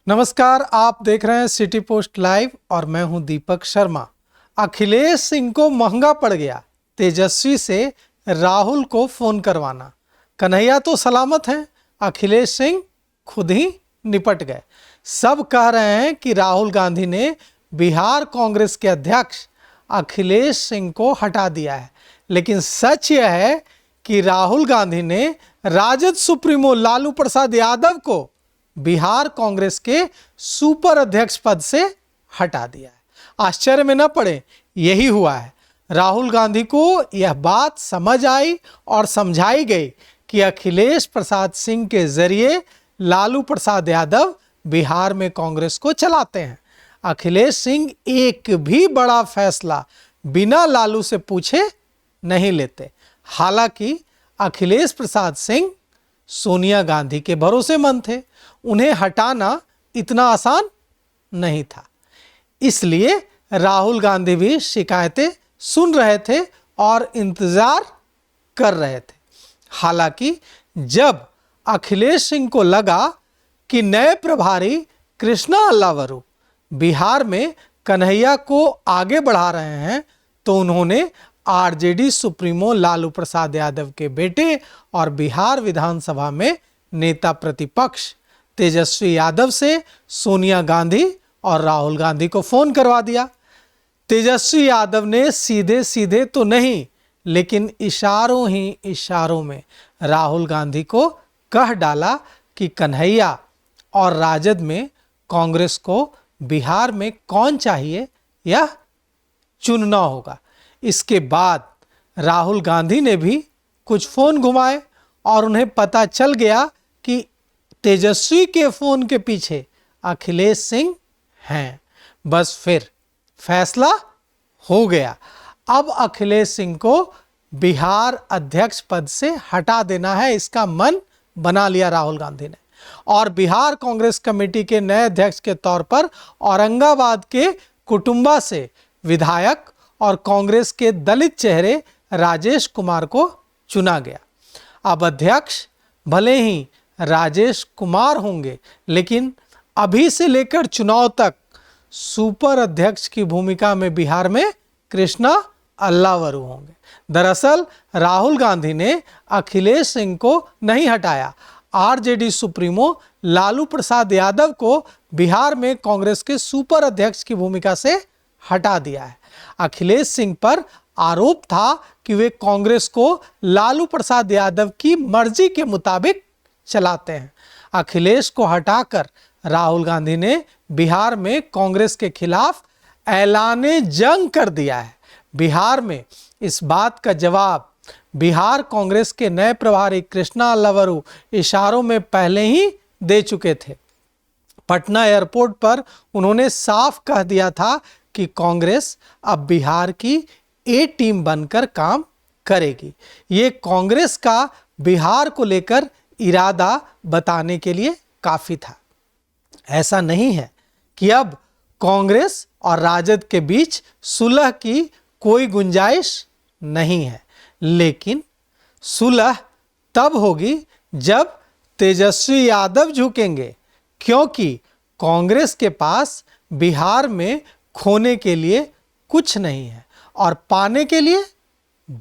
नमस्कार, आप देख रहे हैं सिटी पोस्ट लाइव और मैं हूं दीपक शर्मा। अखिलेश सिंह को महंगा पड़ गया तेजस्वी से राहुल को फोन करवाना। कन्हैया तो सलामत हैं, अखिलेश सिंह खुद ही निपट गए। सब कह रहे हैं कि राहुल गांधी ने बिहार कांग्रेस के अध्यक्ष अखिलेश सिंह को हटा दिया है, लेकिन सच यह है कि राहुल गांधी ने राजद सुप्रीमो लालू प्रसाद यादव को बिहार कांग्रेस के सुपर अध्यक्ष पद से हटा दिया है। आश्चर्य में न पड़े, यही हुआ है। राहुल गांधी को यह बात समझ आई और समझाई गई कि अखिलेश प्रसाद सिंह के जरिए लालू प्रसाद यादव बिहार में कांग्रेस को चलाते हैं। अखिलेश सिंह एक भी बड़ा फैसला बिना लालू से पूछे नहीं लेते। हालांकि अखिलेश प्रसाद सिंह सोनिया गांधी के भरोसेमंद थे, उन्हें हटाना इतना आसान नहीं था। इसलिए राहुल गांधी भी शिकायतें सुन रहे थे और इंतजार कर रहे थे। हालांकि जब अखिलेश सिंह को लगा कि नए प्रभारी कृष्णा अल्लावरू बिहार में कन्हैया को आगे बढ़ा रहे हैं, तो उन्होंने आरजेडी सुप्रीमो लालू प्रसाद यादव के बेटे और बिहार विधानसभा में नेता प्रतिपक्ष तेजस्वी यादव से सोनिया गांधी और राहुल गांधी को फोन करवा दिया। तेजस्वी यादव ने सीधे सीधे तो नहीं, लेकिन इशारों ही इशारों में राहुल गांधी को कह डाला कि कन्हैया और राजद में कांग्रेस को बिहार में कौन चाहिए यह चुनना होगा। इसके बाद राहुल गांधी ने भी कुछ फोन घुमाए और उन्हें पता चल गया कि तेजस्वी के फोन के पीछे अखिलेश सिंह हैं। बस फिर फैसला हो गया। अब अखिलेश सिंह को बिहार अध्यक्ष पद से हटा देना है, इसका मन बना लिया राहुल गांधी ने। और बिहार कांग्रेस कमेटी के नए अध्यक्ष के तौर पर औरंगाबाद के कुटुंबा से विधायक और कांग्रेस के दलित चेहरे राजेश कुमार को चुना गया। अब अध्यक्ष भले ही राजेश कुमार होंगे, लेकिन अभी से लेकर चुनाव तक सुपर अध्यक्ष की भूमिका में बिहार में कृष्णा अल्लावरू होंगे। दरअसल राहुल गांधी ने अखिलेश सिंह को नहीं हटाया, आरजेडी सुप्रीमो लालू प्रसाद यादव को बिहार में कांग्रेस के सुपर अध्यक्ष की भूमिका से हटा दिया है। अखिलेश सिंह पर आरोप था कि वे कांग्रेस को लालू प्रसाद यादव की मर्जी के मुताबिक चलाते हैं। अखिलेश को हटाकर राहुल गांधी ने बिहार में कांग्रेस के खिलाफ ऐलाने जंग कर दिया है। बिहार में इस बात का जवाब बिहार कांग्रेस के नए प्रभारी कृष्णा अल्लावरू इशारों में पहले ही दे चुके थे। पटना एयरपोर्ट पर उन्होंने साफ कह दिया था कि कांग्रेस अब बिहार की ए टीम बनकर काम करेगी। ये कांग्रेस का बिहार को लेकर इरादा बताने के लिए काफी था। ऐसा नहीं है कि अब कांग्रेस और राजद के बीच सुलह की कोई गुंजाइश नहीं है, लेकिन सुलह तब होगी जब तेजस्वी यादव झुकेंगे, क्योंकि कांग्रेस के पास बिहार में खोने के लिए कुछ नहीं है और पाने के लिए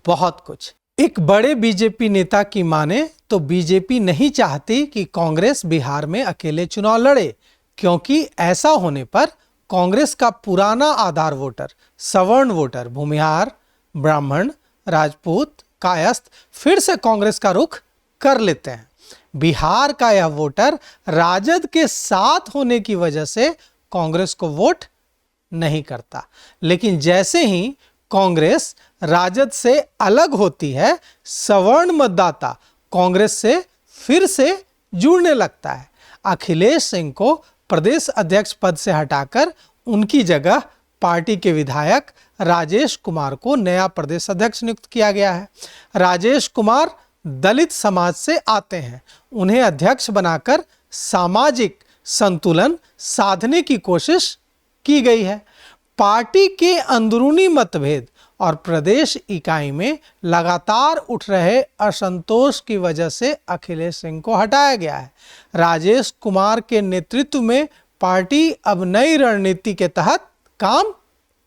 बहुत कुछ। एक बड़े बीजेपी नेता की माने तो बीजेपी नहीं चाहती कि कांग्रेस बिहार में अकेले चुनाव लड़े, क्योंकि ऐसा होने पर कांग्रेस का पुराना आधार वोटर, सवर्ण वोटर, भूमिहार, ब्राह्मण, राजपूत, कायस्थ फिर से कांग्रेस का रुख कर लेते हैं। बिहार का यह वोटर राजद के साथ होने की वजह से कांग्रेस को वोट नहीं करता, लेकिन जैसे ही कांग्रेस राजद से अलग होती है, सवर्ण मतदाता कांग्रेस से फिर से जुड़ने लगता है। अखिलेश सिंह को प्रदेश अध्यक्ष पद से हटाकर उनकी जगह पार्टी के विधायक राजेश कुमार को नया प्रदेश अध्यक्ष नियुक्त किया गया है। राजेश कुमार दलित समाज से आते हैं, उन्हें अध्यक्ष बनाकर सामाजिक संतुलन साधने की कोशिश की गई है। पार्टी के अंदरूनी मतभेद और प्रदेश इकाई में लगातार उठ रहे असंतोष की वजह से अखिलेश सिंह को हटाया गया है। राजेश कुमार के नेतृत्व में पार्टी अब नई रणनीति के तहत काम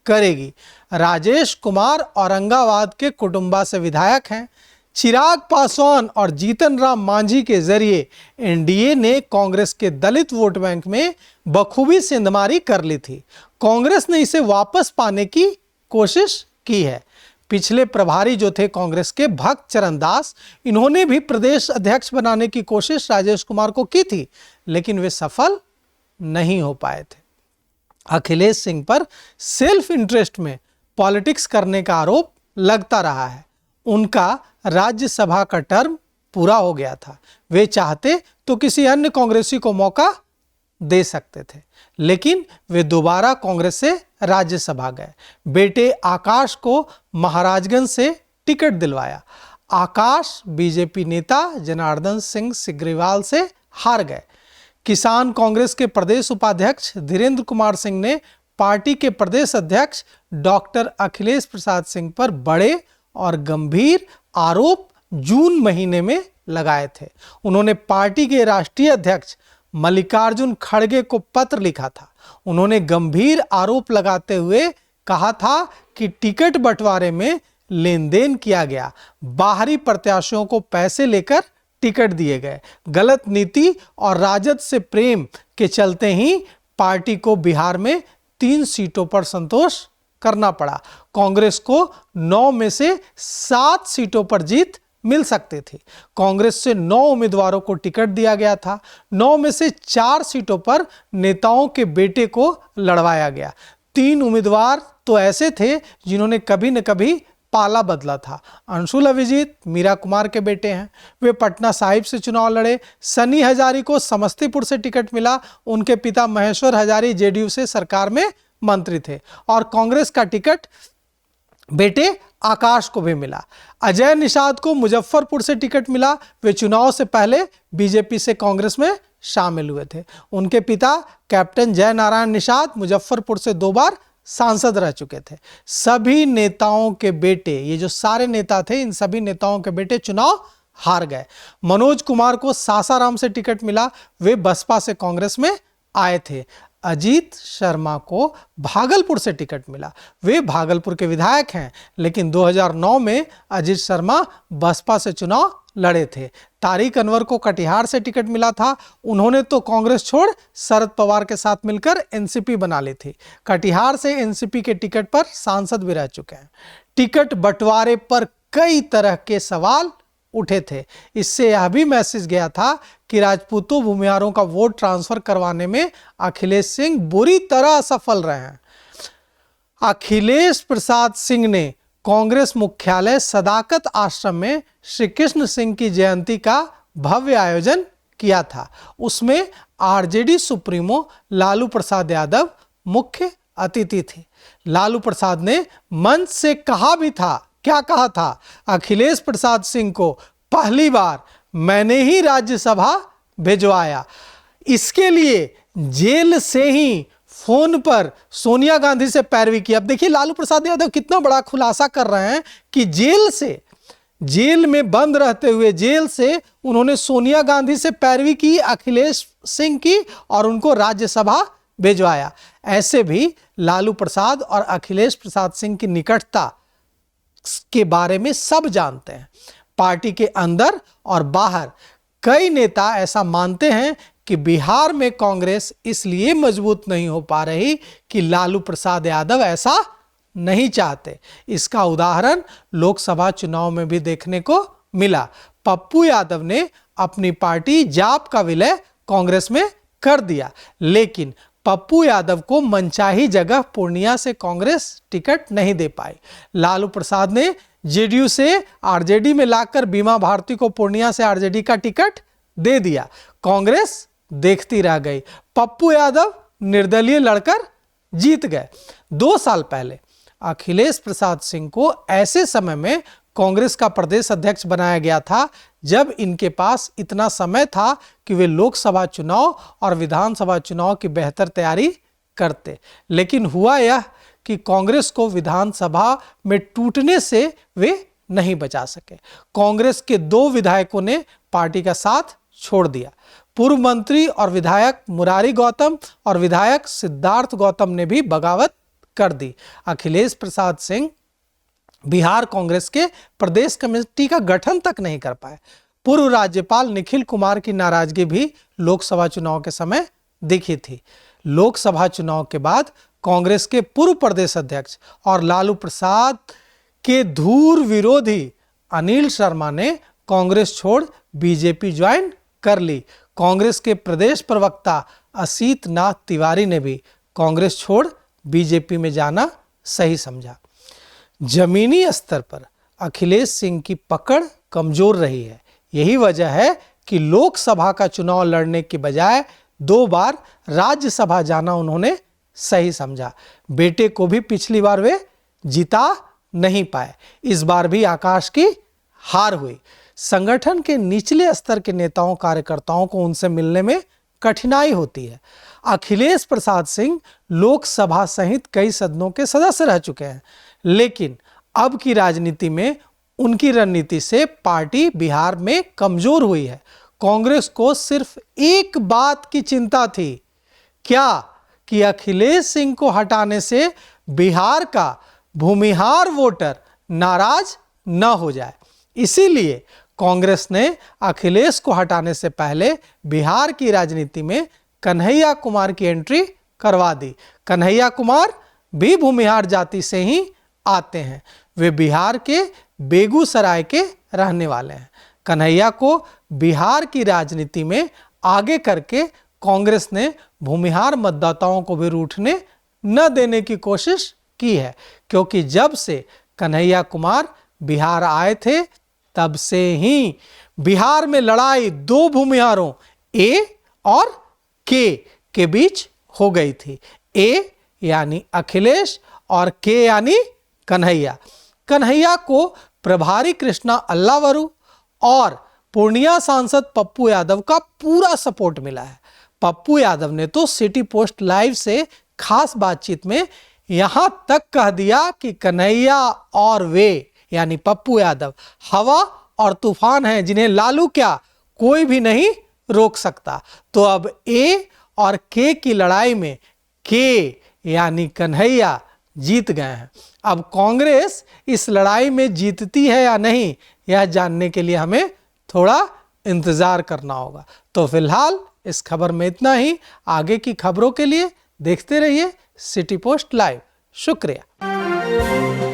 करेगी। राजेश कुमार औरंगाबाद के कुटुंबा से विधायक हैं। चिराग पासवान और जीतन राम मांझी के जरिए एनडीए ने कांग्रेस के दलित वोट बैंक में बखूबी सेंधमारी कर ली थी। कांग्रेस ने इसे वापस पाने की कोशिश की है। पिछले प्रभारी जो थे कांग्रेस के भक्त चरण दास, इन्होंने भी प्रदेश अध्यक्ष बनाने की कोशिश राजेश कुमार को की थी, लेकिन वे सफल नहीं हो पाए थे। अखिलेश सिंह पर सेल्फ इंटरेस्ट में पॉलिटिक्स करने का आरोप लगता रहा है। उनका राज्यसभा का टर्म पूरा हो गया था। वे चाहते तो किसी अन्य कांग्रेसी को मौका दे सकते थे, लेकिन वे दोबारा कांग्रेस से राज्यसभा गए। बेटे आकाश को महाराजगंज से टिकट दिलवाया। आकाश बीजेपी नेता जनार्दन सिंह सिग्रीवाल से हार गए। किसान कांग्रेस के प्रदेश उपाध्यक्ष धीरेन्द्र कुमार सिंह ने पार्टी के प्रदेश अध्यक्ष डॉक्टर अखिलेश प्रसाद सिंह पर बड़े और गंभीर आरोप जून महीने में लगाए थे। उन्होंने पार्टी के राष्ट्रीय अध्यक्ष मल्लिकार्जुन खड़गे को पत्र लिखा था। उन्होंने गंभीर आरोप लगाते हुए कहा था कि टिकट बंटवारे में लेन देन किया गया, बाहरी प्रत्याशियों को पैसे लेकर टिकट दिए गए, गलत नीति और राजद से प्रेम के चलते ही पार्टी को बिहार में 3 सीटों पर संतोष करना पड़ा। कांग्रेस को 9 में से 7 सीटों पर जीत मिल सकती थी। कांग्रेस से 9 उम्मीदवारों को टिकट दिया गया था। 9 में से 4 सीटों पर नेताओं के बेटे को लड़वाया गया। 3 उम्मीदवार तो ऐसे थे जिन्होंने कभी न कभी पाला बदला था। अंशुल अभिजीत मीरा कुमार के बेटे हैं। वे पटना साहिब से चुनाव लड़े। सनी हजारी को समस्तीपुर से टिकट मिला। उनके पिता महेश्वर हजारी जेडीयू से सरकार में मंत्री थे और कांग्रेस का टिकट बेटे आकाश को भी मिला। अजय निषाद को मुजफ्फरपुर से टिकट मिला। वे चुनाव से पहले बीजेपी से कांग्रेस में शामिल हुए थे। उनके पिता कैप्टन जय नारायण निषाद मुजफ्फरपुर से 2 बार सांसद रह चुके थे। सभी नेताओं के बेटे, ये जो सारे नेता थे, इन सभी नेताओं के बेटे चुनाव हार गए। मनोज कुमार को सासाराम से टिकट मिला। वे बसपा से कांग्रेस में आए थे। अजीत शर्मा को भागलपुर से टिकट मिला। वे भागलपुर के विधायक हैं, लेकिन 2009 में अजीत शर्मा बसपा से चुनाव लड़े थे। तारिक अनवर को कटिहार से टिकट मिला था। उन्होंने तो कांग्रेस छोड़ शरद पवार के साथ मिलकर एनसीपी बना ली थी। कटिहार से एनसीपी के टिकट पर सांसद भी रह चुके हैं। टिकट बंटवारे पर कई तरह के सवाल उठे थे। इससे यह भी मैसेज गया था कि राजपूतों भूमिहारों का वोट ट्रांसफर करवाने में अखिलेश सिंह बुरी तरह असफल रहे हैं। अखिलेश प्रसाद सिंह ने कांग्रेस मुख्यालय सदाकत आश्रम में श्री कृष्ण सिंह की जयंती का भव्य आयोजन किया था। उसमें आरजेडी सुप्रीमो लालू प्रसाद यादव मुख्य अतिथि थे। लालू प्रसाद ने मंच से कहा भी था, क्या कहा था? अखिलेश प्रसाद सिंह को पहली बार मैंने ही राज्यसभा भिजवाया। इसके लिए जेल से ही फोन पर सोनिया गांधी से पैरवी की। अब देखिए लालू प्रसाद यादव कितना बड़ा खुलासा कर रहे हैं कि जेल में बंद रहते हुए जेल से उन्होंने सोनिया गांधी से पैरवी की, अखिलेश सिंह की, और उनको राज्यसभा भिजवाया। ऐसे भी लालू प्रसाद और अखिलेश प्रसाद सिंह की निकटता के बारे में सब जानते हैं। पार्टी के अंदर और बाहर कई नेता ऐसा मानते हैं कि बिहार में कांग्रेस इसलिए मजबूत नहीं हो पा रही कि लालू प्रसाद यादव ऐसा नहीं चाहते। इसका उदाहरण लोकसभा चुनाव में भी देखने को मिला। पप्पू यादव ने अपनी पार्टी जाप का विलय कांग्रेस में कर दिया, लेकिन पप्पू यादव को मनचाही जगह पूर्णिया से कांग्रेस टिकट नहीं दे पाई। लालू प्रसाद ने जेडीयू से आरजेडी में लाकर बीमा भारती को पूर्णिया से आरजेडी का टिकट दे दिया। कांग्रेस देखती रह गई। पप्पू यादव निर्दलीय लड़कर जीत गए। 2 साल पहले अखिलेश प्रसाद सिंह को ऐसे समय में कांग्रेस का प्रदेश अध्यक्ष बनाया गया था जब इनके पास इतना समय था कि वे लोकसभा चुनाव और विधानसभा चुनाव की बेहतर तैयारी करते। लेकिन हुआ यह कि कांग्रेस को विधानसभा में टूटने से वे नहीं बचा सके। कांग्रेस के 2 विधायकों ने पार्टी का साथ छोड़ दिया। पूर्व मंत्री और विधायक मुरारी गौतम और विधायक सिद्धार्थ गौतम ने भी बगावत कर दी। अखिलेश प्रसाद सिंह बिहार कांग्रेस के प्रदेश कमेटी का गठन तक नहीं कर पाए। पूर्व राज्यपाल निखिल कुमार की नाराजगी भी लोकसभा चुनाव के समय दिखी थी। लोकसभा चुनाव के बाद कांग्रेस के पूर्व प्रदेश अध्यक्ष और लालू प्रसाद के धूर विरोधी अनिल शर्मा ने कांग्रेस छोड़ बीजेपी ज्वाइन कर ली। कांग्रेस के प्रदेश प्रवक्ता असीत नाथ तिवारी ने भी कांग्रेस छोड़ बीजेपी में जाना सही समझा। जमीनी स्तर पर अखिलेश सिंह की पकड़ कमजोर रही है। यही वजह है कि लोकसभा का चुनाव लड़ने के बजाय 2 बार राज्यसभा जाना उन्होंने सही समझा। बेटे को भी पिछली बार वे जिता नहीं पाए। इस बार भी आकाश की हार हुई। संगठन के निचले स्तर के नेताओं कार्यकर्ताओं को उनसे मिलने में कठिनाई होती है। अखिलेश प्रसाद सिंह लोकसभा सहित कई सदनों के सदस्य रह चुके हैं, लेकिन अब की राजनीति में उनकी रणनीति से पार्टी बिहार में कमजोर हुई है। कांग्रेस को सिर्फ एक बात की चिंता थी, क्या कि अखिलेश सिंह को हटाने से बिहार का भूमिहार वोटर नाराज न हो जाए। इसीलिए कांग्रेस ने अखिलेश को हटाने से पहले बिहार की राजनीति में कन्हैया कुमार की एंट्री करवा दी। कन्हैया कुमार भी भूमिहार जाति से ही आते हैं। वे बिहार के बेगूसराय के रहने वाले हैं। कन्हैया को बिहार की राजनीति में आगे करके कांग्रेस ने भूमिहार मतदाताओं को भी रूठने न देने की कोशिश की है, क्योंकि जब से कन्हैया कुमार बिहार आए थे तब से ही बिहार में लड़ाई 2 भूमिहारों ए और के बीच हो गई थी। ए यानी अखिलेश और के यानी कन्हैया। कन्हैया को प्रभारी कृष्णा अल्लावरू और पूर्णिया सांसद पप्पू यादव का पूरा सपोर्ट मिला है। पप्पू यादव ने तो सिटी पोस्ट लाइव से खास बातचीत में यहां तक कह दिया कि कन्हैया और वे यानी पप्पू यादव हवा और तूफान हैं, जिन्हें लालू क्या कोई भी नहीं रोक सकता। तो अब ए और के की लड़ाई में के यानी कन्हैया जीत गए हैं। अब कांग्रेस इस लड़ाई में जीतती है या नहीं, यह जानने के लिए हमें थोड़ा इंतजार करना होगा। तो फिलहाल इस खबर में इतना ही। आगे की खबरों के लिए देखते रहिए सिटी पोस्ट लाइव। शुक्रिया।